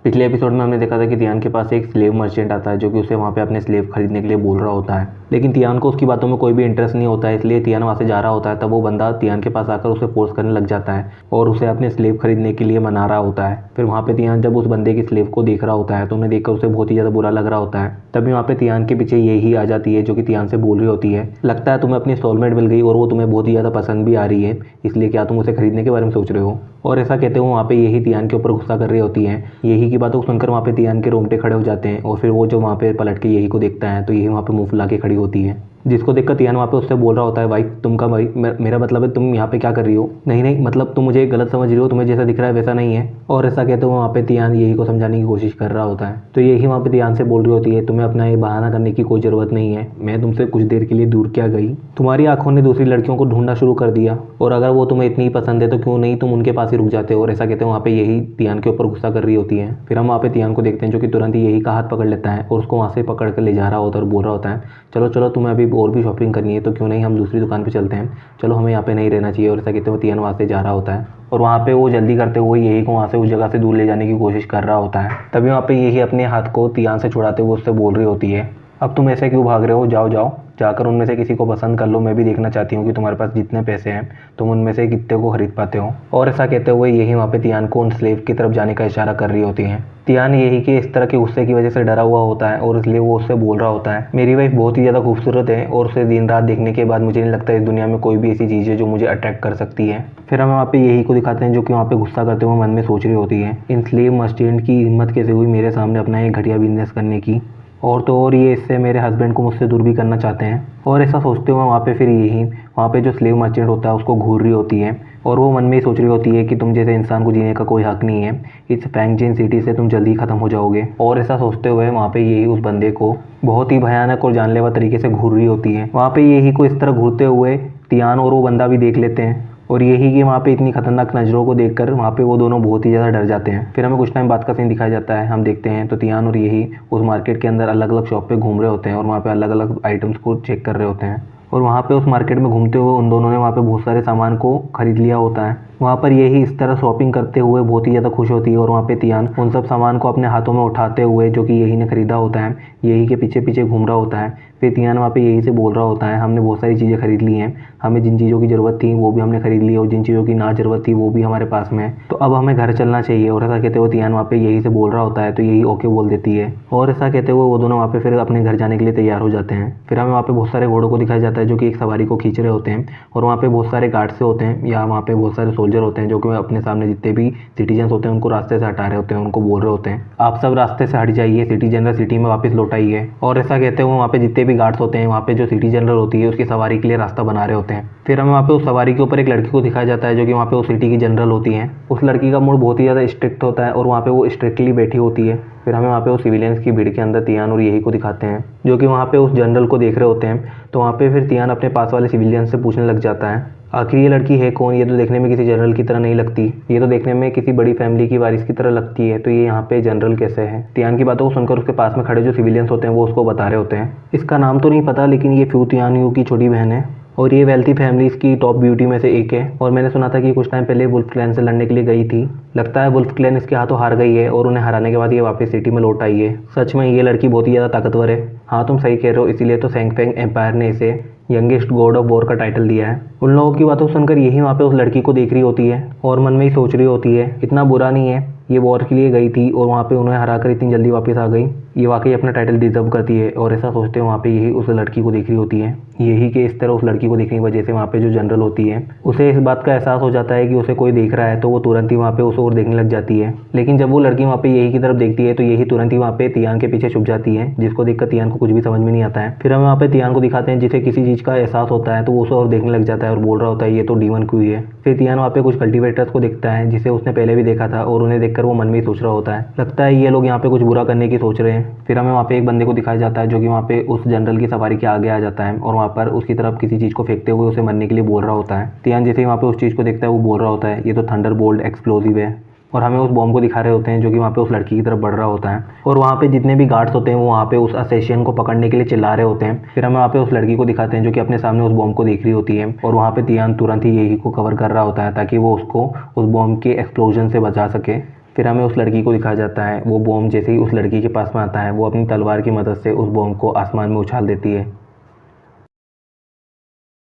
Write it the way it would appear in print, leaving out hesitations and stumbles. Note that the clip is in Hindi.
पिछले एपिसोड में हमने देखा था कि तियान के पास एक स्लेव मर्चेंट आता है जो कि उसे वहाँ पे अपने स्लेव खरीदने के लिए बोल रहा होता है, लेकिन तियान को उसकी बातों में कोई भी इंटरेस्ट नहीं होता है। इसलिए तियान वहाँ से जा रहा होता है, तब वो बंदा तियान के पास आकर उसे फोर्स करने लग जाता है और उसे अपने स्लेव खरीदने के लिए मना रहा होता है। फिर वहाँ पे तियान जब उस बंदे की स्लेव को देख रहा होता है तो उन्हें देखकर उसे बहुत ही ज़्यादा बुरा लग रहा होता है। तभी वहाँ पे तियान के पीछे यही आ जाती है जो कि तियान से बोल रही होती है, लगता है तुम्हें अपनी सोलमेट मिल गई और वो तुम्हें बहुत ही ज़्यादा पसंद भी आ रही है, इसलिए क्या तुम उसे खरीदने के बारे में सोच रहे हो। और ऐसा कहते हुए वहाँ पे यही तियान के ऊपर गुस्सा कर रही होती है। यही की बातों को सुनकर वहाँ पे तियान के रोंगटे खड़े हो जाते हैं और फिर वो जो वहाँ पे पलट के यही को देखता है तो यही वहाँ पे मुंह फुला के खड़ी होती है, जिसको देखकर तियान वहाँ पे उससे बोल रहा होता है, भाई तुम का भाई मेरा मतलब है तुम यहाँ पे क्या कर रही हो। नहीं नहीं, मतलब तुम मुझे गलत समझ रही हो, तुम्हें जैसा दिख रहा है वैसा नहीं है। और ऐसा कहते हुए वहाँ पे तियान यही को समझाने की कोशिश कर रहा होता है तो यही वहाँ पे तियान से बोल रही होती है, तुम्हें अपना ये बहाना करने की कोई ज़रूरत नहीं है, मैं तुमसे कुछ देर के लिए दूर क्या गई, तुम्हारी आंखों ने दूसरी लड़कियों को ढूंढना शुरू कर दिया और अगर वो तुम्हें इतनी पसंद है तो क्यों नहीं तुम उनके पास ही रुक जाते हो। और ऐसा कहते हैं वहाँ पे यही तियान के ऊपर गुस्सा कर रही होती है। फिर हम वहाँ पे तियान को देखते हैं जो कि तुरंत ही यही का हाथ पकड़ लेता है और उसको वहाँ से पकड़ कर ले जा रहा होता है और बोल रहा होता है, चलो चलो तुम्हें अभी और भी शॉपिंग करनी है तो क्यों नहीं हम दूसरी दुकान पे चलते हैं, चलो हमें यहाँ पे नहीं रहना चाहिए। और ऐसा कहते हुए तियान वहाँ से जा रहा होता है और वहाँ पे वो जल्दी करते हुए यही को वहाँ से उस जगह से दूर ले जाने की कोशिश कर रहा होता है। तभी वहाँ पे यही अपने हाथ को तियान से छुड़ाते हुए उससे बोल रही होती है, अब तुम ऐसे क्यों भाग रहे हो, जाओ जाओ जाकर उनमें से किसी को पसंद कर लो, मैं भी देखना चाहती हूँ कि तुम्हारे पास जितने पैसे हैं तुम उनमें से कितने को खरीद पाते हो। और ऐसा कहते हुए यही वहाँ पे तियान को उन स्लेव की तरफ जाने का इशारा कर रही होती है। तियान यही के इस तरह के गुस्से की वजह से डरा हुआ होता है और इसलिए वो उससे बोल रहा होता है, मेरी वाइफ बहुत ही ज़्यादा खूबसूरत है और उसे दिन रात देखने के बाद मुझे नहीं लगता इस दुनिया में कोई भी ऐसी चीज़ है जो मुझे अट्रैक्ट कर सकती है। फिर हमें वहाँ पे यही को दिखाते हैं जो कि वहाँ पे गुस्सा करते हुए मन में सोच रही होती है, इन स्लेव मर्चेंट की हिम्मत कैसे हुई मेरे सामने अपना एक घटिया बिजनेस करने की, और तो और ये इससे मेरे हस्बैंड को मुझसे दूर भी करना चाहते हैं। और ऐसा सोचते हुए वहाँ पे फिर यही वहाँ पे जो स्लेव मर्चेंट होता है उसको घूर रही होती है और वो मन में ही सोच रही होती है कि तुम जैसे इंसान को जीने का कोई हक नहीं है, इस फैंगजिन सिटी से तुम जल्दी ख़त्म हो जाओगे। और ऐसा सोचते हुए वहाँ पे यही उस बंदे को बहुत ही भयानक और जानलेवा तरीके से घूर रही होती है। वहाँ पे यही को इस तरह घूरते हुए तियान और वो बंदा भी देख लेते हैं और यही कि वहाँ पे इतनी खतरनाक नज़रों को देखकर वहाँ पे वो दोनों बहुत ही ज़्यादा डर जाते हैं। फिर हमें कुछ टाइम बाद का सीन दिखाया जाता है, हम देखते हैं तो तियान और यही उस मार्केट के अंदर अलग अलग शॉप पे घूम रहे होते हैं और वहाँ पे अलग अलग आइटम्स को चेक कर रहे होते हैं। और वहाँ पे उस मार्केट में घूमते हुए उन दोनों ने वहाँ पे बहुत सारे सामान को खरीद लिया होता है। वहाँ पर यही इस तरह शॉपिंग करते हुए बहुत ही ज़्यादा खुश होती है और वहाँ पे तियान उन सब सामान को अपने हाथों में उठाते हुए जो कि यही ने खरीदा होता है यही के पीछे पीछे घूम रहा होता है। फिर तियान वहाँ पे यही से बोल रहा होता है, हमने बहुत सारी चीज़ें खरीद ली हैं, हमें जिन चीज़ों की ज़रूरत थी वो भी हमने खरीद ली और जिन चीज़ों की ना ज़रूरत थी वो भी हमारे पास में है, तो अब हमें घर चलना चाहिए। और ऐसा कहते हुए तियान वहाँ पे यही से बोल रहा होता है तो यही ओके बोल देती है और ऐसा कहते हुए वो दोनों वहाँ पे फिर अपने घर जाने के लिए तैयार हो जाते हैं। फिर हमें वहाँ पे बहुत सारे घोड़ों को दिखाया जाता है जो कि एक सवारी को खींच रहे होते हैं और वहाँ पे बहुत सारे गार्ड्स होते हैं या वहाँ पे बहुत सारे सोल्जर होते हैं जो कि अपने सामने जितने भी सिटीजन्स होते हैं उनको रास्ते से हटा रहे होते हैं, उनको बोल रहे होते हैं आप सब रास्ते से हट जाइए, सिटी जनरल सिटी में वापस लौट आइए। और ऐसा कहते हुए वहाँ पे जितने भी गार्ड्स होते हैं वहाँ पे जो सिटी जनरल होती है उसकी सवारी के लिए रास्ता बना रहे होते हैं। फिर हमें वहाँ पे उस सवारी के ऊपर एक लड़की को दिखाया जाता है जो कि वहाँ पे उस सिटी की जनरल होती है। उस लड़की का मूड बहुत ही ज़्यादा स्ट्रिक्ट होता है और वहाँ पे वो स्ट्रिक्टली बैठी होती है। फिर हमें वहाँ पे उस सिविलियंस की भीड़ के अंदर तियान और यही को दिखाते हैं जो कि वहाँ पे उस जनरल को देख रहे होते हैं। तो वहाँ पे फिर तियान अपने पास वाले सिविलियन से पूछने लग जाता है, आखिर ये लड़की है कौन, ये तो देखने में किसी जनरल की तरह नहीं लगती, ये तो देखने में किसी बड़ी फैमिली की वारिस की तरह लगती है, तो ये यहाँ पे जनरल कैसे है। तियान की बातों को सुनकर उसके पास में खड़े जो सिविलियंस होते हैं वो उसको बता रहे होते हैं, इसका नाम तो नहीं पता लेकिन ये फ्यू तियान यू की छोटी बहन है और ये वेल्थी फैमिलीज की टॉप ब्यूटी में से एक है और मैंने सुना था कि कुछ टाइम पहले वुल्फ क्लैन से लड़ने के लिए गई थी, लगता है वुल्फ क्लैन इसके हाथों हार गई है और उन्हें हराने के बाद ये वापस सिटी में लौट आई है। सच में ये लड़की बहुत ही ज़्यादा ताकतवर है। हाँ तुम सही कह रहे हो, इसीलिए तो सैंगफेंग एम्पायर ने इसे यंगेस्ट गॉड ऑफ वॉर का टाइटल दिया है। उन लोगों की बातों सुनकर यही वहाँ पे उस लड़की को देख रही होती है और मन में ही सोच रही होती है, इतना बुरा नहीं है, ये वॉर के लिए गई थी और वहाँ पे उन्हें हराकर इतनी जल्दी वापस आ गई, ये वाकई अपना टाइटल डिजर्व करती है। और ऐसा सोचते हुए वहाँ पे यही उस लड़की को देख रही होती है। यही कि इस तरह उस लड़की को देखने की वजह से वहाँ पे जो जनरल होती है उसे इस बात का एहसास हो जाता है कि उसे कोई देख रहा है, तो वो तुरंत ही वहाँ पे उसे और देखने लग जाती है। लेकिन जब वो लड़की वहाँ पे यही की तरफ देखती है तो यही तुरंत ही वहाँ पे तियान के पीछे छुप जाती है, जिसको देखकर तियान को कुछ भी समझ में नहीं आता है। फिर हमें वहाँ पे तियान को दिखाते हैं जिसे किसी चीज़ का एहसास होता है तो वो उसे और देखने लग जाता है और बोल रहा होता है ये तो डीमन क्यू है। फिर तियान वहाँ पे कुछ कल्टीवेटर्स को देखता है जिसे उसने पहले भी देखा था और उन्हें देखकर वो मन में ही सोच रहा होता है, लगता है ये लोग यहाँ पे कुछ बुरा करने की सोच रहे हैं। फिर हमें वहाँ पे एक बंदे को दिखाया जाता है जो कि वहाँ पे उस जनरल की सवारी के आगे आ जाता है और वहाँ पर उसकी तरफ किसी चीज़ को फेंकते हुए उसे मरने के लिए बोल रहा होता है। तियान जैसे ही वहाँ पे उस चीज़ को देखता है वो बोल रहा होता है ये तो थंडरबोल्ट एक्सप्लोजिव है और हमें उस बॉम्ब को दिखा रहे होते हैं जो कि वहाँ पे उस लड़की की तरफ बढ़ रहा होता है और वहाँ पे जितने भी गार्ड्स होते हैं वो वहाँ पे उस असैसिन को पकड़ने के लिए चिल्ला रहे होते हैं। फिर हमें वहाँ पे उस लड़की को दिखाते हैं जो कि अपने सामने उस बॉम्ब को देख रही होती है और वहाँ पे तियान तुरंत ही यही को कवर कर रहा होता है ताकि वो उसको उस बॉम्ब के एक्सप्लोजन से बचा सके। फिर हमें उस लड़की को दिखाया जाता है, वो बॉम्ब जैसे ही उस लड़की के पास में आता है वो अपनी तलवार की मदद से उस बॉम्ब को आसमान में उछाल देती है।